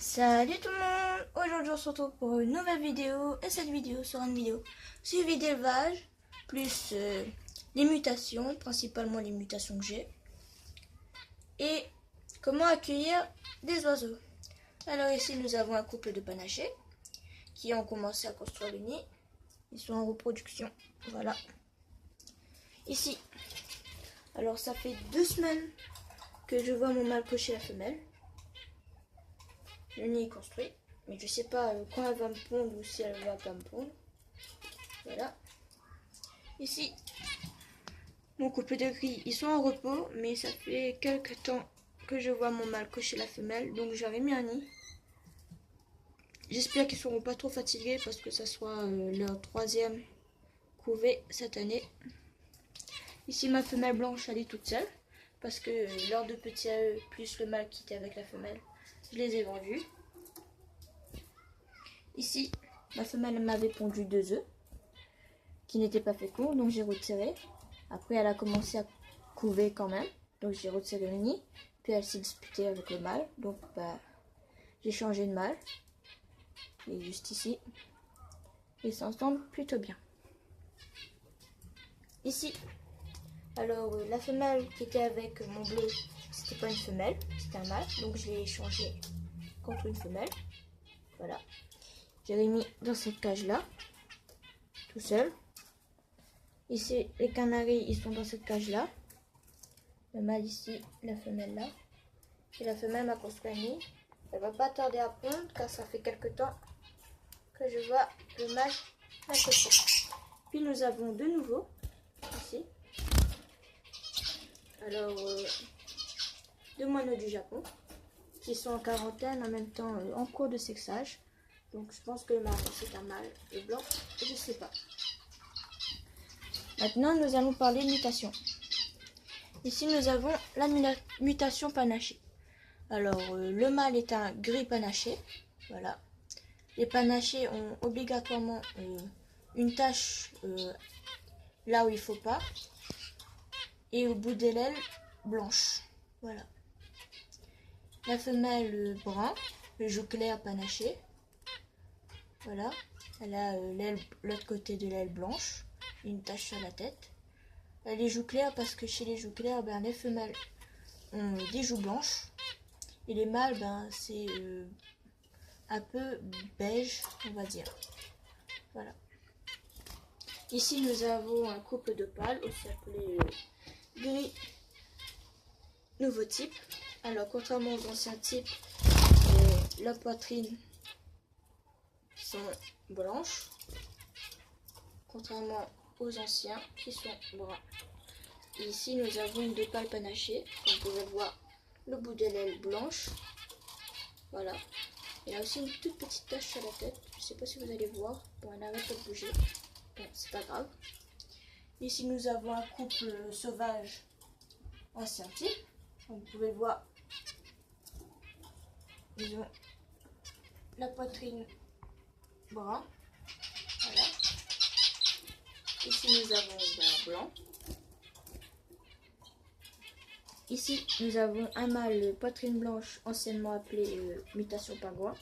Salut tout le monde. Aujourd'hui on se retrouve pour une nouvelle vidéo. Et cette vidéo sera une vidéo suivi d'élevage, plus les mutations, principalement les mutations que j'ai. Et comment accueillir des oiseaux. Alors ici nous avons un couple de panachés qui ont commencé à construire le nid. Ils sont en reproduction. Voilà. Ici. Alors ça fait 2 semaines que je vois mon mâle cocher la femelle. Le nid est construit, mais je sais pas quand elle va me pondre ou si elle va pas me pondre. Voilà. Ici, mon couple de gris, ils sont en repos, mais ça fait quelques temps que je vois mon mâle cocher la femelle, donc j'avais mis un nid. J'espère qu'ils seront pas trop fatigués parce que ça soit leur 3e couvée cette année. Ici, ma femelle blanche, elle est toute seule parce que leurs 2 petits à eux, plus le mâle qui était avec la femelle, je les ai vendus. Ici, ma femelle m'avait pondu 2 œufs qui n'étaient pas féconds, donc j'ai retiré. Après, elle a commencé à couver quand même, donc j'ai retiré le nid. Puis elle s'est disputée avec le mâle, donc j'ai changé de mâle. Il est juste ici. Ils s'entendent plutôt bien. Ici, alors la femelle qui était avec mon bleu, c'était pas une femelle, c'était un mâle, donc je l'ai changé contre une femelle. Voilà. Je l'ai mis dans cette cage là, tout seul. Ici, les canaris, ils sont dans cette cage là. Le mâle ici, la femelle là. Et la femelle m'a construit un nid. Elle va pas tarder à pondre car ça fait quelque temps que je vois le mâle la cocher. Puis nous avons de nouveau ici. Alors, 2 moineaux du Japon qui sont en quarantaine en même temps en cours de sexage. Donc je pense que le mâle c'est un mâle et blanc, je sais pas. Maintenant nous allons parler de mutation. Ici nous avons la mutation panachée. Alors le mâle est un gris panaché. Voilà. Les panachés ont obligatoirement une tache là où il faut pas. Et au bout de l'aile blanche. Voilà. La femelle brun, le joue clair panaché. Voilà. Elle a l'autre côté de l'aile blanche. Une tache sur la tête. Les joues claires parce que chez les joues claires, les femelles ont des joues blanches. Et les mâles, c'est un peu beige, on va dire. Voilà. Ici, nous avons un couple de pâles, aussi appelé gris nouveau type. Alors, contrairement aux anciens types, la poitrine sont blanches. Contrairement aux anciens qui sont bruns. Et ici, nous avons une 2 pâles panachées. Comme vous pouvez le voir, le bout de l'aile blanche. Voilà. Il y a aussi une toute petite tache sur la tête. Je ne sais pas si vous allez voir. Bon, elle n'arrête pas de bouger. Bon, c'est pas grave. Ici, nous avons un couple sauvage ancien type. Comme vous pouvez le voir, ils ont la poitrine brun. Voilà. Ici, nous avons un blanc. Ici, nous avons un mâle poitrine blanche, anciennement appelé mutation pingouin,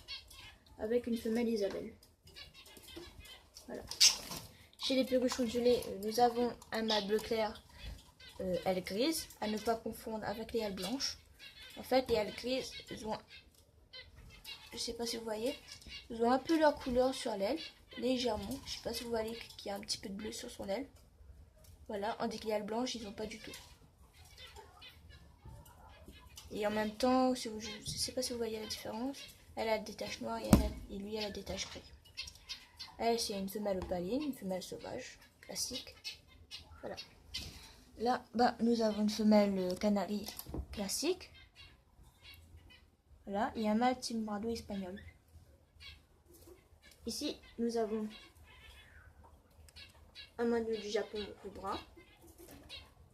avec une femelle Isabelle. Voilà. Chez les perruchons de gelée, nous avons un mâle bleu clair, aile grise, à ne pas confondre avec les ailes blanches. En fait, les ailes grises, elles ont, je sais pas si vous voyez, ils ont un peu leur couleur sur l'aile, légèrement. Je sais pas si vous voyez qu'il y a un petit peu de bleu sur son aile. Voilà, tandis que les ailes blanches, ils n'ont pas du tout. Et en même temps, je ne sais pas si vous voyez la différence, elle a des taches noires et lui elle a des taches grises. Elle, c'est une femelle opaline, une femelle sauvage, classique. Voilà. Là, nous avons une femelle canari classique. Voilà, et un mâle timbrado espagnol. Ici, nous avons un moineau du Japon au brun.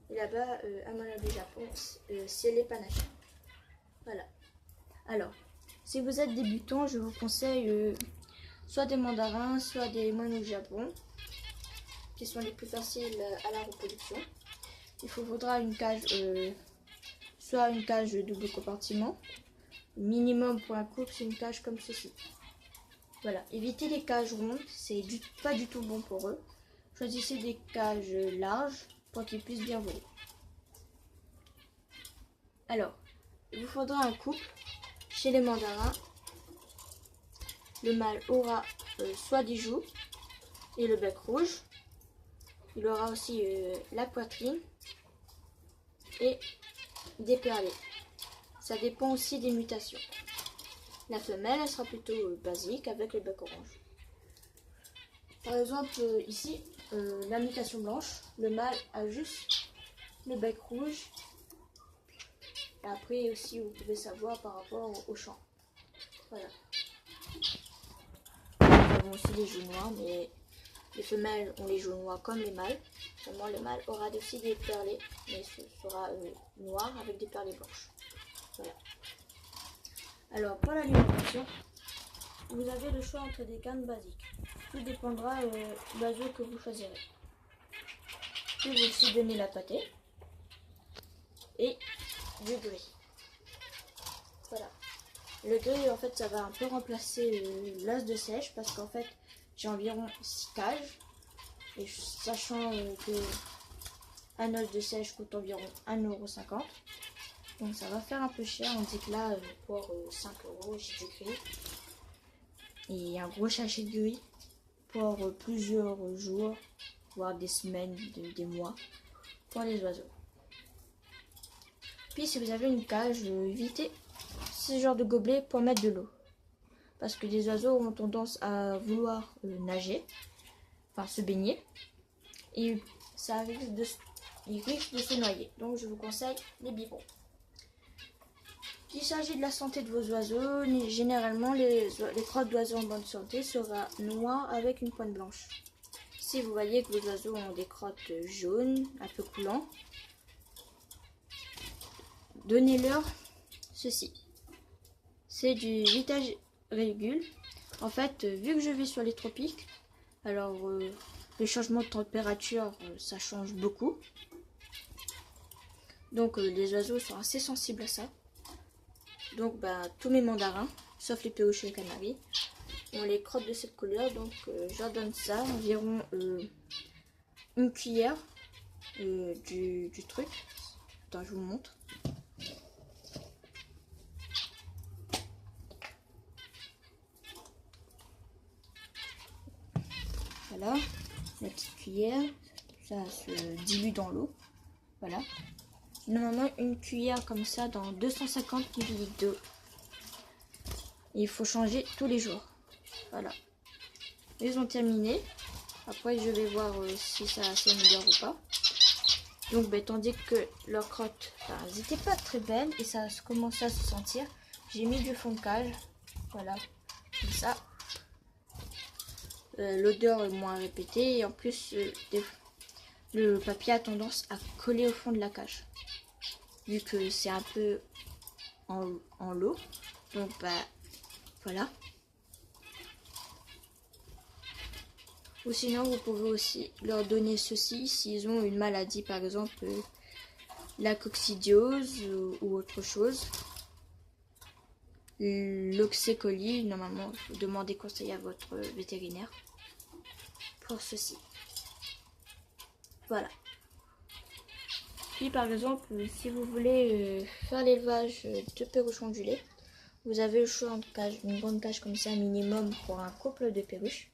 Et là-bas, un moineau du Japon cielé panaché. Voilà. Alors, si vous êtes débutant, je vous conseille soit des mandarins, soit des moineaux du Japon, qui sont les plus faciles à la reproduction. Il vous faudra une cage, soit une cage double compartiment, minimum pour un couple, c'est une cage comme ceci. Voilà, évitez les cages rondes, c'est pas du tout bon pour eux. Choisissez des cages larges pour qu'ils puissent bien voler. Alors, il vous faudra un couple. Chez les mandarins, le mâle aura soit des joues et le bec rouge. Il aura aussi la poitrine et des perlés. Ça dépend aussi des mutations. La femelle, elle sera plutôt basique avec le bec orange. Par exemple, ici, la mutation blanche, le mâle a juste le bec rouge. Et après aussi, vous pouvez savoir par rapport au champ. Voilà. Nous avons aussi les joues noires, mais les femelles ont les joues noires comme les mâles. Seulement, le mâle aura aussi des perlés, mais ce sera noir avec des perlés blanches. Voilà. Alors, pour l'alimentation, vous avez le choix entre des cannes basiques. Tout dépendra de l'oiseau que vous choisirez. Je vais aussi donner la pâtée et du gris. Voilà. Le gris, en fait, ça va un peu remplacer l'os de sèche parce qu'en fait, j'ai environ 6 cages. Et sachant que un os de sèche coûte environ 1,50 €. Donc ça va faire un peu cher. On dit que là, pour 5 €, j'ai du gris. Et un gros sachet de gris pour plusieurs jours, voire des semaines, des mois, pour les oiseaux. Puis si vous avez une cage, évitez ce genre de gobelet pour mettre de l'eau. Parce que les oiseaux ont tendance à vouloir nager, enfin se baigner. Et ça risque de se noyer. Donc je vous conseille les biberons. Il s'agit de la santé de vos oiseaux. Généralement, les crottes d'oiseaux en bonne santé sera noires avec une pointe blanche. Si vous voyez que vos oiseaux ont des crottes jaunes, un peu coulantes, donnez-leur ceci. C'est du Vitage Régule. En fait, vu que je vis sur les tropiques, alors le changement de température, ça change beaucoup. Donc les oiseaux sont assez sensibles à ça. Donc tous mes mandarins, sauf les perruches et les canaris, ont les crottes de cette couleur. Donc je leur donne ça, environ une cuillère du truc. Attends, je vous montre. Voilà, la petite cuillère, ça se dilue dans l'eau. Voilà. Normalement, une cuillère comme ça dans 250 ml d'eau. Il faut changer tous les jours. Voilà. Ils ont terminé. Après, je vais voir si ça s'améliore ou pas. Donc, tandis que leurs crottes, elles n'étaient pas très belles et ça commençait à se sentir, j'ai mis du fond de cage. Voilà. Comme ça. L'odeur est moins répétée et en plus, le papier a tendance à coller au fond de la cage. Vu que c'est un peu en l'eau. Donc voilà. Ou sinon vous pouvez aussi leur donner ceci s'ils ont une maladie, par exemple la coccidiose ou autre chose. L'oxécolie, normalement vous demandez conseil à votre vétérinaire pour ceci. Voilà. Puis par exemple, si vous voulez faire l'élevage de perruches ondulées, vous avez le choix entre une grande cage comme ça minimum pour un couple de perruches,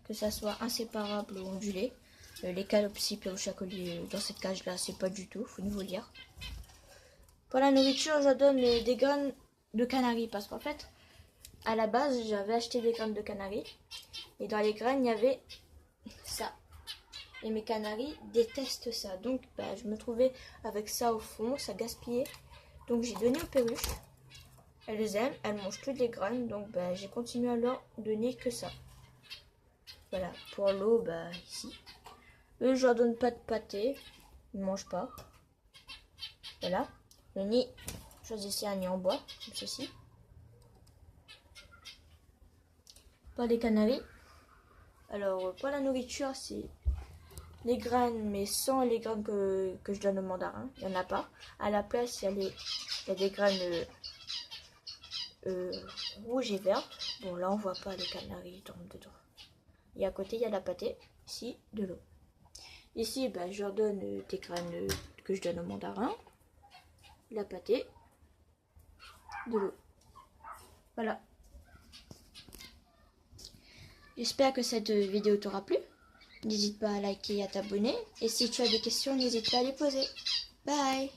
que ça soit inséparable ou ondulé. Les calopsies, perruches à collier dans cette cage là, c'est pas du tout, faut nous lire. Pour la nourriture, je donne des graines de canaries parce qu'en fait, à la base, j'avais acheté des graines de canaries et dans les graines, il y avait ça. Et mes canaris détestent ça. Donc je me trouvais avec ça au fond, ça gaspillait. Donc j'ai donné aux perruches. Elles les aiment, elles mangent toutes les graines. Donc j'ai continué à leur donner que ça. Voilà, pour l'eau, ici. Eux, je leur donne pas de pâté. Ils ne mangent pas. Voilà. Le nid, choisissez un nid en bois, comme ceci. Pour les canaris. Alors, pour la nourriture, c'est les graines, mais sans les graines que je donne aux mandarins. Il n'y en a pas. À la place, il y a des graines rouge et verte. Bon, là, on voit pas les canaris, ils tombent dedans. Et à côté, il y a la pâtée. Ici, de l'eau. Ici, ben, je leur donne des graines que je donne au mandarin. La pâtée. De l'eau. Voilà. J'espère que cette vidéo t'aura plu. N'hésite pas à liker et à t'abonner. Et si tu as des questions, n'hésite pas à les poser. Bye!